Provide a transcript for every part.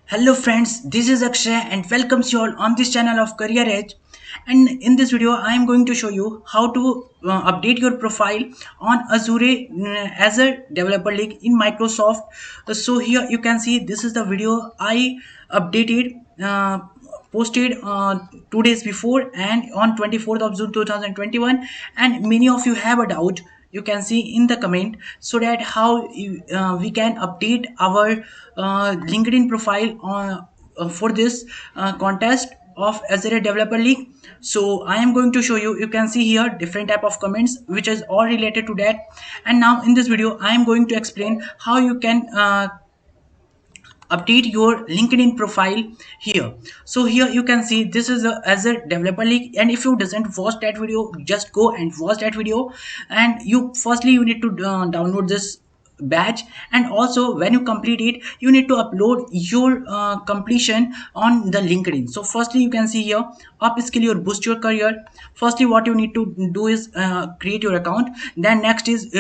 Hello friends, this is Akshay and welcomes you all on this channel of Career Edge. And in this video, I am going to show you how to update your profile on Azure Developer League in Microsoft. So here you can see this is the video I updated, posted 2 days before and on 24th of June 2021. And many of you have a doubt, you can see in the comment, so that we can update our LinkedIn profile for this contest of Azure Developer League. So I am going to show you. You can see here different type of comments which is all related to that. And now in this video I am going to explain how you can update your LinkedIn profile here. So here you can see this is a Azure Developer League, and if you doesn't watch that video, just go and watch that video. And you need to download this badge, and also when you complete it you need to upload your completion on the LinkedIn. So firstly you can see here, upskill or boost your career. Firstly what you need to do is create your account. Then next is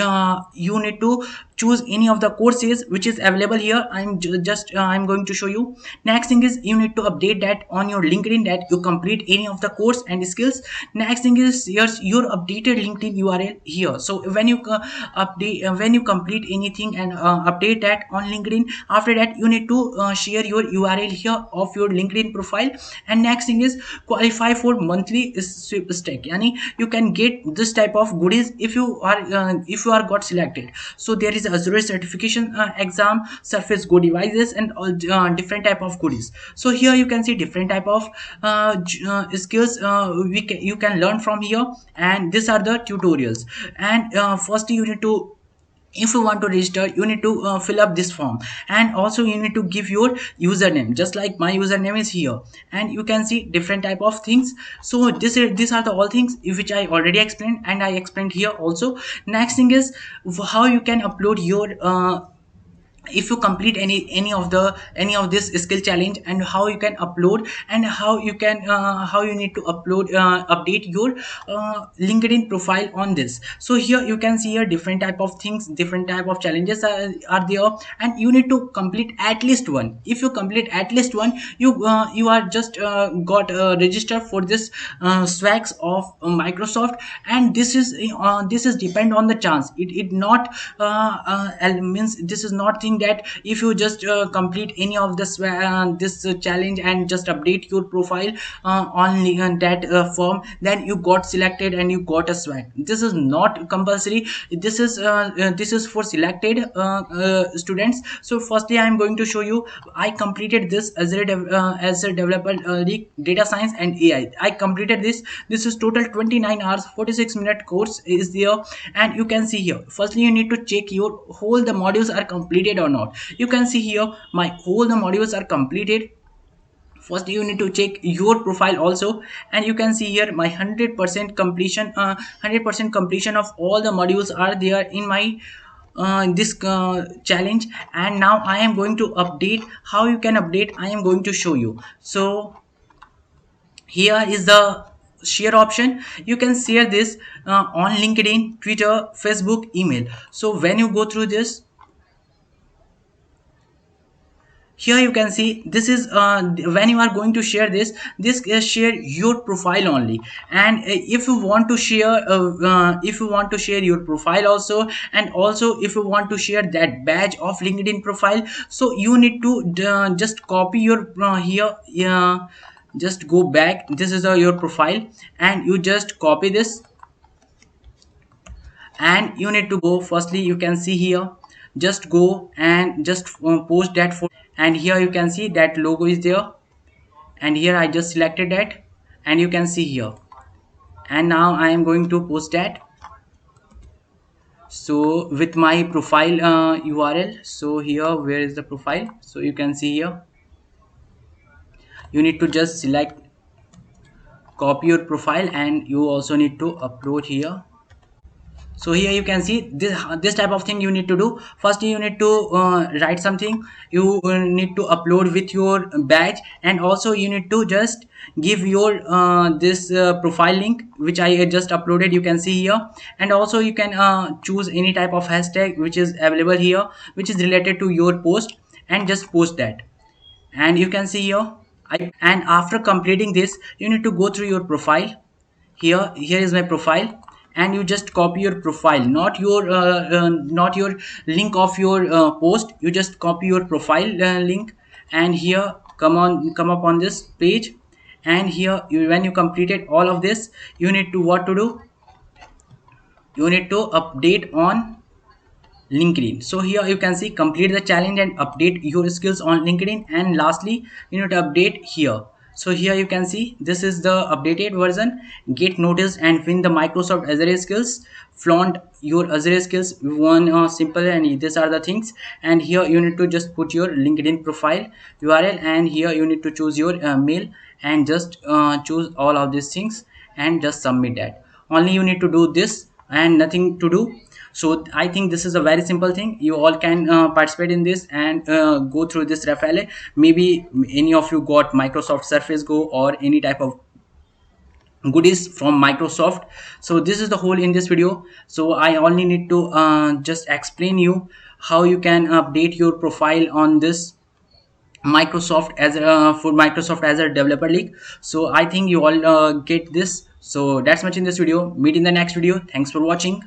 you need to choose any of the courses which is available here. I'm going to show you. Next thing is you need to update that on your LinkedIn that you complete any of the course and skills. Next thing is your updated LinkedIn URL here. So when you when you complete anything and update that on LinkedIn, after that you need to share your URL here of your LinkedIn profile. And next thing is qualify for monthly sweepstake, yani you can get this type of goodies if you are got selected. So there is Azure certification exam, Surface Go devices, and all different type of goodies. So here you can see different type of skills you can learn from here, and these are the tutorials. And firstly you need to, if you want to register, you need to fill up this form, and also you need to give your username, just like my username is here. And you can see different type of things. So these are the all things which I already explained, and I explained here also. Next thing is how you can upload your if you complete any of this skill challenge, and how you can upload, and how you need to update your LinkedIn profile on this. So here you can see here different type of things, different type of challenges are there, and you need to complete at least one. If you complete at least one, you are just got registered for this swags of Microsoft. And this is depend on the chance. It not means this is not thing that if you just complete any of this challenge and just update your profile on that form, then you got selected and you got a swag. This is not compulsory. This is for selected students. So firstly I am going to show you. I completed this as a developer league, data science and AI. I completed this is total 29 hours 46-minute course is there. And you can see here, firstly you need to check your whole the modules are completed or not. You can see here my whole the modules are completed. First you need to check your profile also, and you can see here my 100% completion, 100% completion of all the modules are there in my this challenge. And now I am going to update. How you can update, I am going to show you. So here is the share option. You can share this on LinkedIn, Twitter, Facebook, email. So when you go through this, here you can see this is when you are going to share this share your profile only. And if you want to share your profile also, and also if you want to share that badge of LinkedIn profile, so you need to just copy your here just go back. This is your profile, and you just copy this, and you need to go. Firstly you can see here, just go and just post that photo. And here you can see that logo is there, and here I just selected that, and you can see here. And now I am going to post that. So with my profile URL, so here where is the profile, so you can see here, you need to just select copy your profile, and you also need to upload here. So here you can see this type of thing you need to do. First you need to write something. You need to upload with your badge, and also you need to just give your this profile link which I just uploaded. You can see here, and also you can choose any type of hashtag which is available here, which is related to your post, and just post that. and you can see here and after completing this you need to go through your profile. Here is my profile, and you just copy your profile, not your link of your post. You just copy your profile link, and here come up on this page. And here when you completed all of this, you need to what to do, you need to update on LinkedIn. So here you can see complete the challenge and update your skills on LinkedIn. And lastly, you need to update here. So here you can see this is the updated version. Get noticed and win the Microsoft Azure skills. Flaunt your Azure skills. One simple, and these are the things. And here you need to just put your LinkedIn profile URL, and here you need to choose your mail, and just choose all of these things and just submit that. Only you need to do this and nothing to do. So I think this is a very simple thing. You all can participate in this and go through this Rafale. Maybe any of you got Microsoft Surface Go or any type of goodies from Microsoft. So this is the whole in this video. So I only need to just explain you how you can update your profile on this Microsoft as for Microsoft Azure Developer League. So I think you all get this. So that's much in this video. Meet in the next video. Thanks for watching.